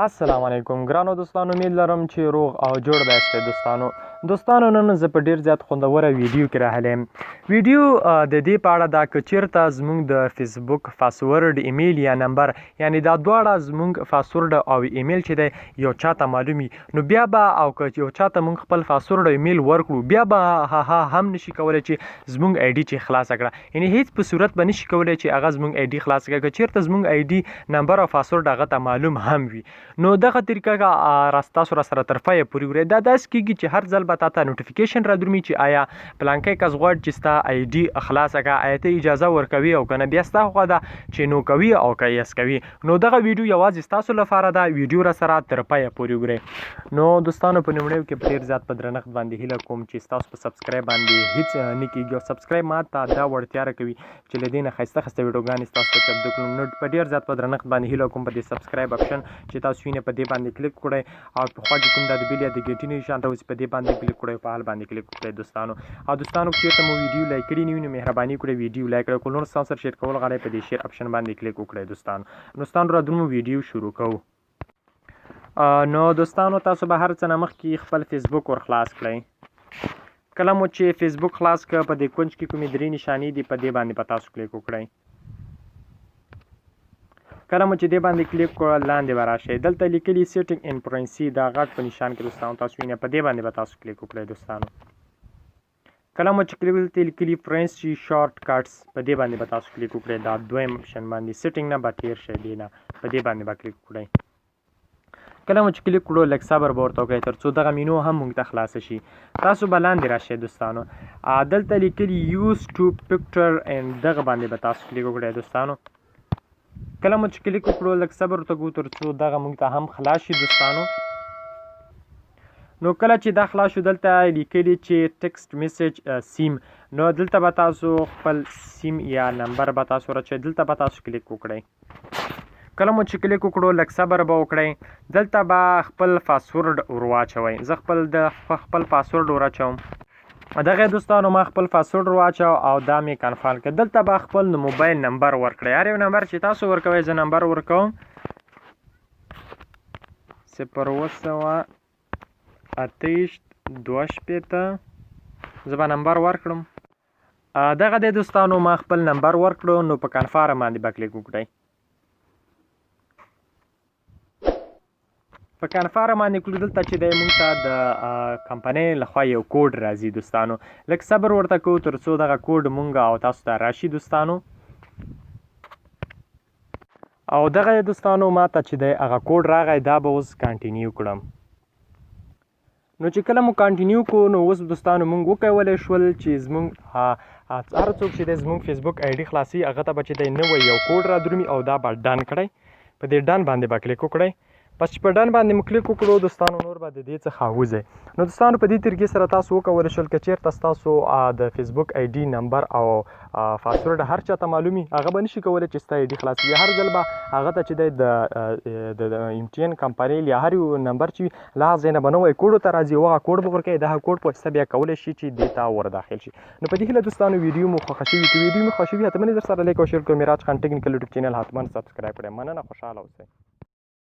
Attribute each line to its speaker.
Speaker 1: السلام علیکم ګرانو دوستانو، امید لرم چې روغ او جوړ باسته دوستانو نن زه په ډیر زیات خوندوره ویډیو کې راغلی یم. ویډیو د دې په اړه ده که چیرته زموږ د فېسبوک فاسورډ ایمیل یا نمبر، یعنی دا دواړه زموږ فاسورډ او ایمیل چې دی یو چاته معلوم وي، نو بیا به او که یو چاته موږ خپل فاسورډ او ایمیل ورکړو، بیا به هم نشي کولی چې زموږ ایډي چې خلاصه کړه، یعنی هیڅ په صورت به نشي کولی چې هغه زموږ ایډي خلاصه کړه. که چیرته زموږ ایډي نمبر او فاسورډ هغه ته معلوم هم وي، نو دغه طریقه تاسو را سره تر پایه پورې وګورئ. دا داسې کېږي چې هر ځل به تا ته نوټیفیکیشن را درومي چې آیا پلانکی کس غواړي چې ستا ایډي خلاصه کړه، آیا ته اجازه ورکوي او که نه، بیا ستا خوا ده چې نو کوي او که یس کوي. نو دغه ویډیو یوازې ستاسو لپاره ده، ویډیو را سره تر پایه پورې وګورئ. نو دوستانو په لومړیو کې په ډېر زیات په درنښت باندې هیله کوم چې ستاسو په سبسکرایب باندې هیڅ نه کېږي او سبسکرایب ما ته دا وړتیا راکوي چې له دې نه ښایسته ښایسته ویډیوګانې ستاسو ته چمتو کړم. نو په ډېر زیات په درنښت باندې هیله کوم په دې سبسکرایب اپشن چې تاسو وینئ په دې باندې کلیک کړئ او په خوا کې کوم دا د بیل یا د ګیټي نشان راوځي په دې باندې کلیک کړئ او په حال باندې کلیک وکړئ دوستانو که چېرته مو ویډیو لایک کړي نه وي نو مهرباني وکړئ ویډیو لایک کړئ، کله نور ستاسو سره شیر کول غواړئ په دې شیر اپشن باندې کلیک وکړئ. دوستانو را درومو ویډیو شروع کوو. نو دوستانو تاسو به هر څه نه مخکې خپل فېسبوک ور خلاص کړئ. کله مو چې فېسبوک خلاص کړه په دې کونج کې کومې درې نشانې دي په دې باندې به تاسو کلیک وکړئ. کله مو چې دې باندې کلیک کړه لاندې به راشئ، دلته لیکلي سیټینګ ان پرنسي دا غټ په نشان کې دوستانو تاسو وینئ په دې باندې به تاسو کلیک وکړئ. کله مو چې کلیک لیکلي فرنسي شارټ کټس په دې باندې به تاسو کلیک وکړئ. دا دویم اپشن باندې سیټینګ نه به تیر شئ، دې نه په دې باندې به کلیک وکړئ. کله مو چې کلیک کړو لږ صبر به ورته وکړئ تر څو دغه مینو هم موږ ته خلاصه شي. تاسو به لاندې راشئ دوستانو، دلته لیکلي یوز ټو پکچر اینډ دغه باندې به تاسو کلیک وکړئ. دوستانو کله مو چې کلیک وکړو لږ صبر ورته کوو تر څو دغه موږ ته هم خلاص شي. دوستانو نو کله چې دا خلاص شو دلته لیکلي چې ټکسټ میسیج سیم، نو دلته به تاسو خپل سیم یا نمبر به تاسو راچئ، دلته به تاسو کلیک وکړئ. کله مو چې کلیک وکړو لږ صبر به وکړئ، دلته به خپل پاسورډ ور واچوئ. زه خپل پاسورډ ور اچوم. دغه دوستانو ما خپل پاسورډ ور واچو او دا مې کنفرم کړ. دلته به خپل موبایل نمبر ورکړئ، هر یو نمبر چې تاسو ورکوئ. زه نمبر ورکوم 02828 زه به نمبر ورکړم. دغه دی دوستانو ما خپل نمبر ورکړو. نو په کنفرم باندې به کلیک وکړئ. په کنفرم باندې کړو دلته چې دی موږ ته د کمپنۍ لخوا یو کوډ راځي. دوستانو لږ صبر ورته کوو تر څو دغه کوډ موږ او تاسو ته راشي. دوستانو او دغه دوستانو ما ته چې دی هغه کوډ راغی، دا به اوس کنټینیو کړم. نو چې کله مو کنټینیو کړو نو اوس دوستانو موږ وکولی شول چې زموږ هر څوک چې دی زموږ فېسبوک ایډي خلاصي هغه ته به چې دی نوی یو کوډ را درومي او دا به ډن کړئ. په دې ډن باندې به کلیک وکړئ. پس چې په ډن باندې مو کلیک وکړو دوستانو نور به د دې څخه وځئ. نو دوستانو په دې طریقې سره تاسو وکولی شول که چیرته ستاسو د فېسبوک ایډي نمبر او پاسورډ هر چاته معلومي، هغه به نشي کولی چې ستا ایډي خلاص وي. هر ځل به هغه ته چې دی د MTN کمپنۍ یا هر یو نمبر چې وي له هغه ځای نه به نوی کوډ ورته راځي او هغه کوډ به ورکوي. دغه کوډ په واسطه بیا کولی شي چې دې ته ور داخل شي. نو په دې هیله دوستانو ویډیو مو خوښه شوي، که ویډیو مو خوښه شوي حتما یې در سره لایک او شیر کړئ. میراج خان ټیکنیکل یوټیوب چینل حتما سبسکرایب کړئ. مننه، خوشحاله اوسئ.